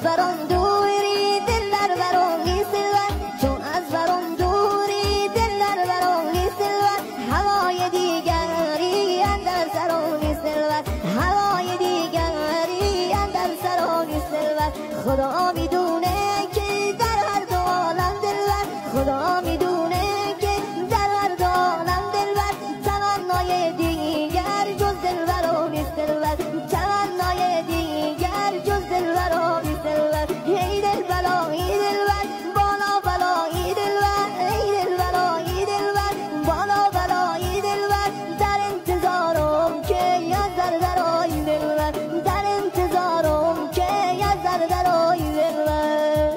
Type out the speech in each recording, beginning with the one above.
از برام دوری دل در برام نیستلد چون از برام دوری دل در برام نیستلد هوای دیگری اندر سرم نیستلد هوای دیگری اندر سرم نیستلد خدا میدونه که در هر دو عالم دلبر خدا میدونه که در هر دو عالم دلبر تمنای دیگر جز دلبر نیست دلبر تمنای دیگر جز دلبر نیست دلبر ای دلبر ای دلبر بالا بالا ای دلبر ای دلبر ای دلبر بالا بالا ای دلبر در انتظارم که از درای دلبر در انتظارم که از درای دلبر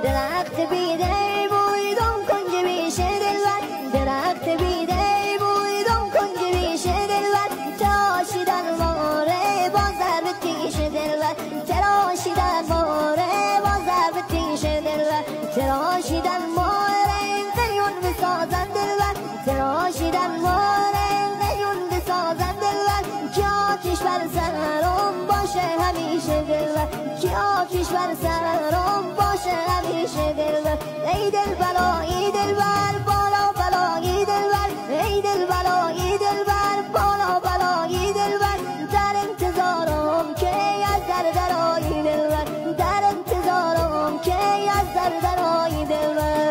درخت بیده بویدم کنج بیشه دلبر درخت بیده بویدم کنج بیشه دلبر تراشیدن ماره باز ضرب تیشه دلبر تراشیدن ماره باز ضرب تیشه دلبر تراشیدن ماره قیون بسازن دلبر تراشیدن ماره قیون بسازن دلبر که آتیش بر سرم باشه همیشه دلبر که آتیش بر سرم باشه همیشه دلبر ای دلبر ای دلبر بالا بالا ای دلبر ای دلبر ای دلبر بالا بالا ای دلبر در انتظارم که از درای دلبر در انتظارم که از درای دلبر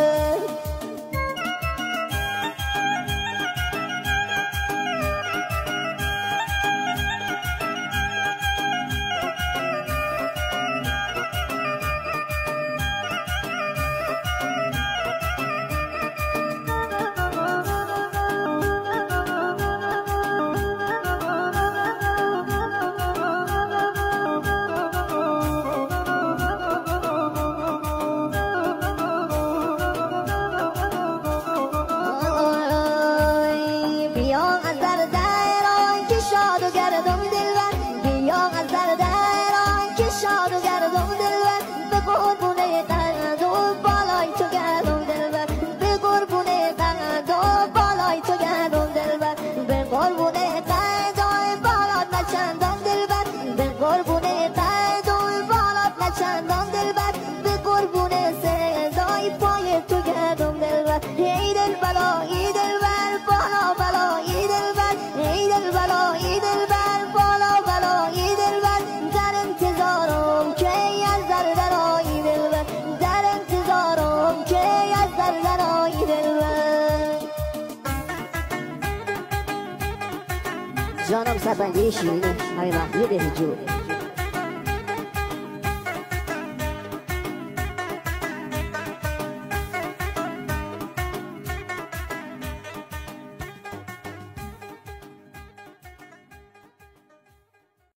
جانم سربندی شیرینه همین محبیه ده جو